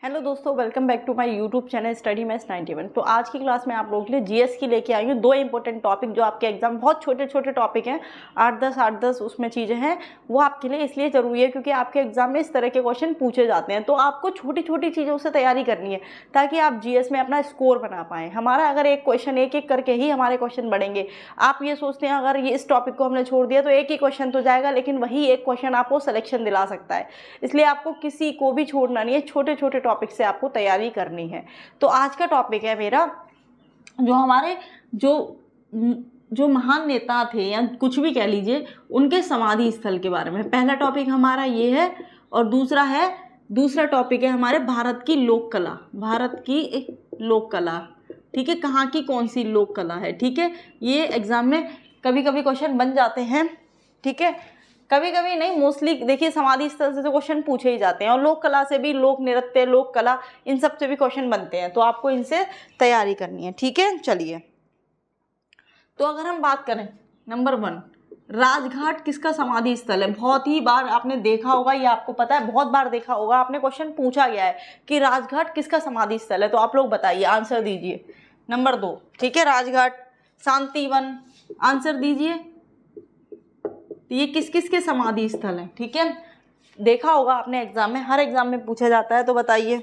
Hello दोस्तों, welcome back to my YouTube channel study maths 91। तो आज की क्लास में आप लोगों के लिए जीएस की लेके आई हूँ दो इंपॉर्टेंट टॉपिक जो आपके एग्जाम बहुत छोटे छोटे टॉपिक हैं, 8-10 उसमें चीज़ें हैं। वो आपके लिए इसलिए ज़रूरी है क्योंकि आपके एग्जाम में इस तरह के क्वेश्चन पूछे जाते हैं। तो आपको छोटी छोटी चीज़ों से तैयारी करनी है ताकि आप जीएस में अपना स्कोर बना पाएँ। हमारा अगर एक क्वेश्चन एक एक करके ही हमारे क्वेश्चन बढ़ेंगे। आप ये सोचते हैं अगर ये इस टॉपिक को हमने छोड़ दिया तो एक ही क्वेश्चन तो जाएगा, लेकिन वही एक क्वेश्चन आपको सिलेक्शन दिला सकता है। इसलिए आपको किसी को भी छोड़ना नहीं है, छोटे छोटे टॉपिक से आपको तैयारी करनी है। तो आज का टॉपिक है मेरा जो हमारे जो महान नेता थे या कुछ भी कह लीजिए, उनके समाधि स्थल के बारे में। पहला टॉपिक हमारा ये है और दूसरा टॉपिक है हमारे भारत की लोक कला। भारत की एक लोक कला, ठीक है, कहाँ की कौन सी लोक कला है, ठीक है। ये एग्जाम में कभी कभी क्वेश्चन बन जाते हैं, ठीक है, कभी कभी नहीं, मोस्टली देखिए समाधि स्थल से तो क्वेश्चन पूछे ही जाते हैं और लोक कला से भी, लोक नृत्य, लोक कला, इन सब से भी क्वेश्चन बनते हैं। तो आपको इनसे तैयारी करनी है, ठीक है। चलिए, तो अगर हम बात करें नंबर 1, राजघाट किसका समाधि स्थल है। बहुत ही बार आपने देखा होगा, ये आपको पता है, बहुत बार देखा होगा आपने, क्वेश्चन पूछा गया है कि राजघाट किसका समाधि स्थल है। तो आप लोग बताइए, आंसर दीजिए। नंबर 2, ठीक है, राजघाट, शांतिवन, आंसर दीजिए। तो ये किस किस के समाधि स्थल हैं, ठीक है, देखा होगा आपने एग्जाम में, हर एग्जाम में पूछा जाता है। तो बताइए,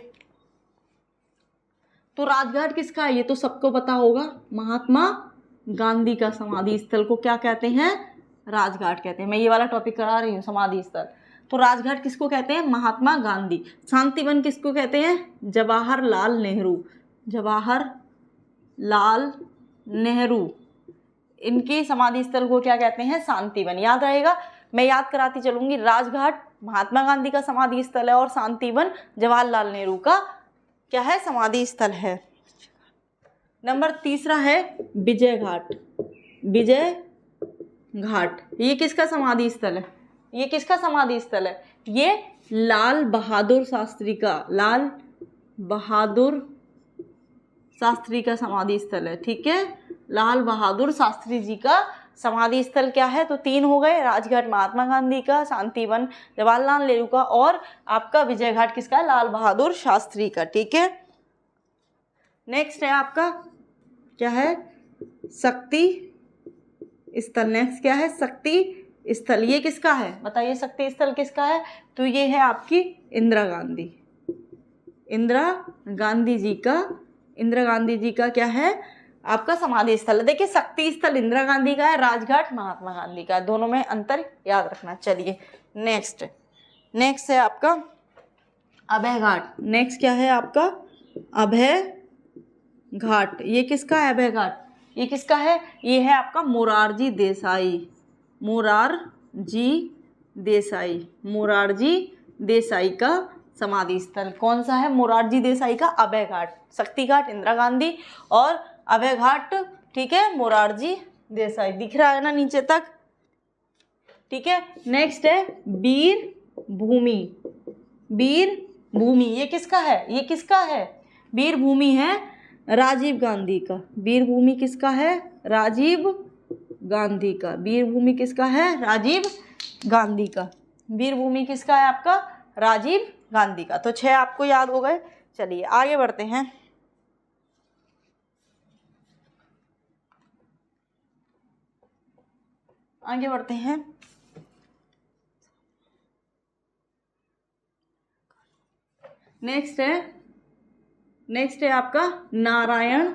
तो राजघाट किसका है, ये तो सबको पता होगा, महात्मा गांधी का समाधि स्थल को क्या कहते हैं, राजघाट कहते हैं। मैं ये वाला टॉपिक करा रही हूँ, समाधि स्थल। तो राजघाट किसको कहते हैं, महात्मा गांधी। शांतिवन किसको कहते हैं, जवाहरलाल नेहरू। जवाहरलाल नेहरू, इनके समाधि स्थल को क्या कहते हैं, शांतिवन। याद रहेगा, मैं याद कराती चलूंगी। राजघाट महात्मा गांधी का समाधि स्थल है और शांतिवन जवाहरलाल नेहरू का क्या है, समाधि स्थल है। नंबर 3 है विजय घाट। विजय घाट, ये किसका समाधि स्थल है, ये किसका समाधि स्थल है, ये लाल बहादुर शास्त्री का, लाल बहादुर शास्त्री का समाधि स्थल है, ठीक है। लाल बहादुर शास्त्री जी का समाधि स्थल क्या है, तो 3 हो गए, राजघाट महात्मा गांधी का, शांतिवन जवाहरलाल नेहरू का, और आपका विजय घाट किसका है, लाल बहादुर शास्त्री का, ठीक है। नेक्स्ट है आपका क्या है, शक्ति स्थल। नेक्स्ट क्या है, शक्ति स्थल, ये किसका है, बताइए, शक्ति स्थल किसका है, तो ये है आपकी इंदिरा गांधी। इंदिरा गांधी जी का क्या है, आपका समाधि स्थल है। देखिए, शक्ति स्थल इंदिरा गांधी का है, राजघाट महात्मा गांधी का है, दोनों में अंतर याद रखना। चलिए नेक्स्ट है आपका अभय घाट। नेक्स्ट क्या है आपका, अभय घाट, ये किसका है, अभय घाट, ये किसका है, ये है आपका मोरारजी देसाई। मोरारजी देसाई का समाधि स्थल कौन सा है, मोरारजी देसाई का अभय घाट। शक्ति घाट इंदिरा गांधी और अभय घाट, ठीक है, मोरारजी देसाई। दिख रहा है ना नीचे तक, ठीक है। नेक्स्ट है वीर भूमि, ये किसका है, वीर भूमि है राजीव गांधी का। वीर भूमि किसका है, राजीव गांधी का। वीर भूमि किसका है, राजीव गांधी का। वीर भूमि किसका है आपका, राजीव गांधी का। तो 6 आपको याद हो गए। चलिए आगे बढ़ते हैं। नेक्स्ट है आपका नारायण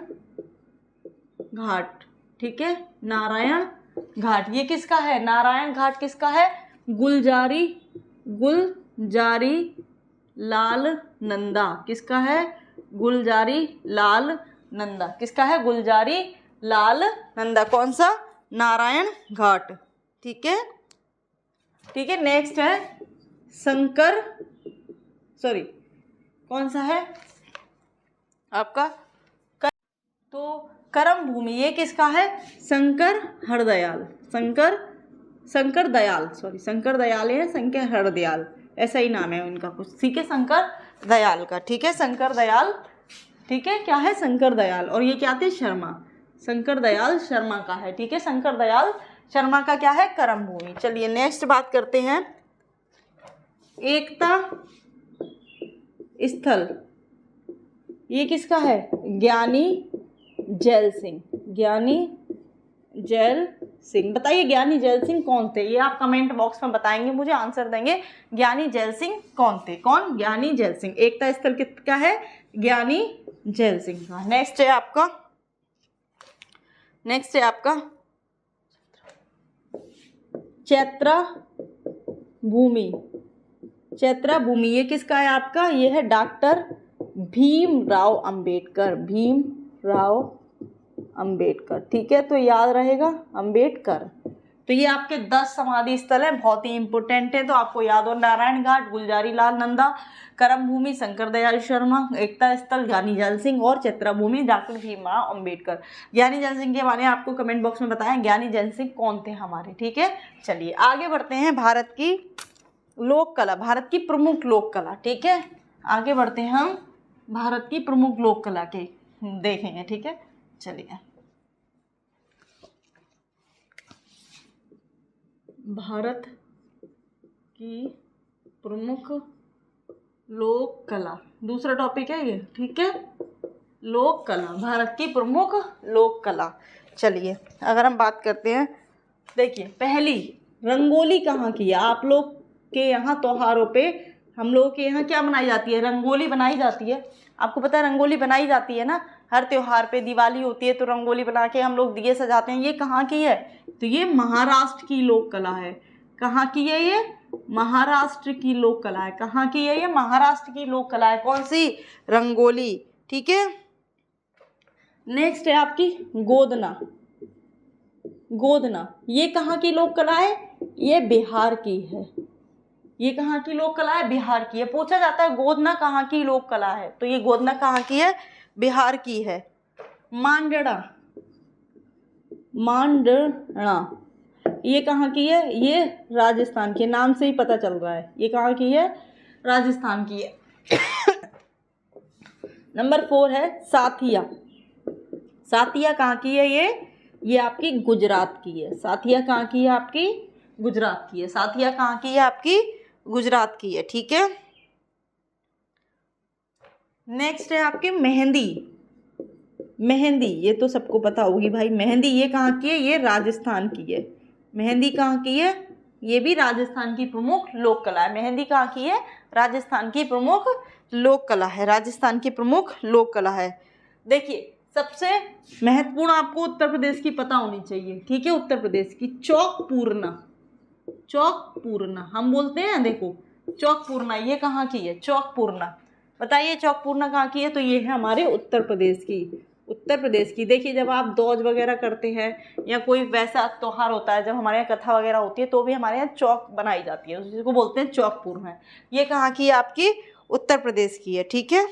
घाट, ठीक है, नारायण घाट, ये किसका है, नारायण घाट किसका है, गुलजारी लाल नंदा। किसका है, गुलजारी लाल नंदा। किसका है, गुलजारी लाल नंदा। कौन सा, नारायण घाट, ठीक है। नेक्स्ट है कौन सा है आपका, तो करम भूमि, ये किसका है, शंकर हरदयाल, ऐसा ही नाम है उनका कुछ, ठीक है, शंकर दयाल का, ठीक है, शंकर दयाल, ठीक है, क्या है, शंकर दयाल। और ये क्या थे, शंकर दयाल शर्मा का है, ठीक है, शंकर दयाल शर्मा का क्या है, करम भूमि। चलिए नेक्स्ट बात करते हैं, एकता स्थल ये किसका है? ज्ञानी जैल सिंह। ज्ञानी जैल सिंह। बताइए ज्ञानी जैल सिंह कौन थे? ये आप कमेंट बॉक्स में बताएंगे, मुझे आंसर देंगे। ज्ञानी जैल सिंह कौन थे? कौन? ज्ञानी जैल सिंह। एकता स्थल किसका है? ज्ञानी जैल सिंह का। नेक्स्ट है आपका चैत्रा भूमि। चैत्रा भूमि ये किसका है आपका? ये है डॉक्टर भीमराव अंबेडकर। भीमराव अंबेडकर, ठीक है, तो याद रहेगा अंबेडकर। तो ये आपके 10 समाधि स्थल हैं, बहुत ही इंपॉर्टेंट है, तो आपको याद हो। नारायण घाट गुलजारी लाल नंदा, करम भूमि शंकर दयाल शर्मा, एकता स्थल ज्ञानी जैल सिंह और चैत्रा भूमि डॉक्टर भीमराव अंबेडकर। ज्ञानी जैल सिंह के बारे में आपको कमेंट बॉक्स में बताएं ज्ञानी जैल सिंह कौन थे हमारे, ठीक है। चलिए आगे बढ़ते हैं। भारत की लोक कला, भारत की प्रमुख लोक कला, ठीक है। आगे बढ़ते हैं हम भारत की प्रमुख लोक कला के देखेंगे, ठीक है। चलिए भारत की प्रमुख लोक कला, दूसरा टॉपिक है ये, ठीक है। लोक कला, भारत की प्रमुख लोक कला। चलिए अगर हम बात करते हैं, देखिए पहली रंगोली कहाँ की है? आप लोग के यहाँ त्योहारों पे हम लोगों के यहाँ क्या बनाई जाती है? रंगोली बनाई जाती है। आपको पता है रंगोली बनाई जाती है ना, हर त्योहार पे। दिवाली होती है तो रंगोली बना के हम लोग दिए सजाते हैं। ये कहाँ की है? तो ये महाराष्ट्र की लोक कला है। कहाँ की है ये? महाराष्ट्र की लोक कला है। कहाँ की है ये? महाराष्ट्र की लोक कला है। कौन सी? रंगोली, ठीक है। नेक्स्ट है आपकी गोदना। गोदना ये कहाँ की लोक कला है? ये बिहार की है। ये कहाँ की लोक कला है? बिहार की है। पूछा जाता है गोदना कहाँ की लोक कला है, तो ये गोदना कहाँ की है? बिहार की है। मांडना, मांडना ये कहाँ की है? ये राजस्थान के, नाम से ही पता चल रहा है ये कहाँ की है? राजस्थान की है। नंबर 4 है साथिया। साथिया कहाँ की है? ये आपकी गुजरात की है। साथिया कहाँ की है? आपकी गुजरात की है। साथिया कहाँ की है? आपकी गुजरात की है, ठीक है। नेक्स्ट है आपकी मेहंदी। मेहंदी ये तो सबको पता होगी भाई। मेहंदी ये कहाँ की है? ये राजस्थान की है। मेहंदी कहाँ की है? ये भी राजस्थान की प्रमुख लोक कला है। मेहंदी कहाँ की है? राजस्थान की प्रमुख लोक कला है। राजस्थान की प्रमुख लोक कला है। देखिए सबसे महत्वपूर्ण आपको उत्तर प्रदेश की पता होनी चाहिए, ठीक है। उत्तर प्रदेश की चौक पूर्णा। चौक पूर्णा हम बोलते हैं, देखो चौक पूर्णा ये कहाँ की है? चौक पूर्णा। बताइए चौक पूर्णा कहाँ की है? तो ये है हमारे उत्तर प्रदेश की। उत्तर प्रदेश की। देखिए जब आप दौज वगैरह करते हैं या कोई वैसा त्योहार होता है, जब हमारे यहाँ कथा वगैरह होती है, तो भी हमारे यहाँ चौक बनाई जाती है, जिसको बोलते हैं चौक पूर्णा। ये कहाँ की है? आपकी उत्तर प्रदेश की है, ठीक है।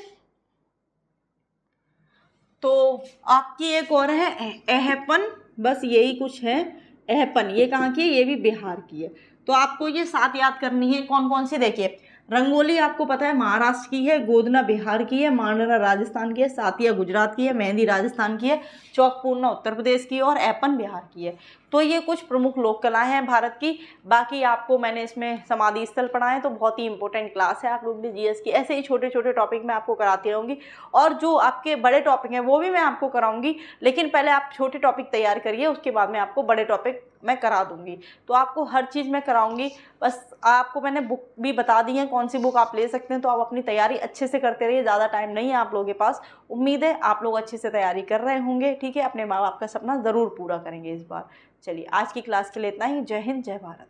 तो आपकी एक और है अहपन, बस यही कुछ है। अहपन ये कहाँ की है? ये भी बिहार की है। तो आपको ये 7 याद करनी है। कौन कौन सी? देखिए रंगोली आपको पता है महाराष्ट्र की है, गोदना बिहार की है, मांडना राजस्थान की है, सातिया गुजरात की है, मेहंदी राजस्थान की है, चौक पूर्णा उत्तर प्रदेश की और ऐपन बिहार की है। तो ये कुछ प्रमुख लोक कलाएं हैं भारत की। बाकी आपको मैंने इसमें समाधि स्थल पढ़ाए, तो बहुत ही इंपॉर्टेंट क्लास है आप लोग के जीएस की। ऐसे ही छोटे छोटे टॉपिक मैं आपको कराती रहूँगी, और जो आपके बड़े टॉपिक हैं वो भी मैं आपको कराऊंगी। लेकिन पहले आप छोटे टॉपिक तैयार करिए, उसके बाद मैं आपको बड़े टॉपिक मैं करा दूंगी। तो आपको हर चीज़ मैं कराऊंगी। बस आपको मैंने बुक भी बता दी है कौन सी बुक आप ले सकते हैं। तो आप अपनी तैयारी अच्छे से करते रहिए, ज़्यादा टाइम नहीं है आप लोगों के पास। उम्मीद है आप लोग अच्छे से तैयारी कर रहे होंगे, ठीक है। अपने माँ बाप का सपना ज़रूर पूरा करेंगे इस बार। चलिए आज की क्लास के लिए इतना ही। जय हिंद, जय भारत।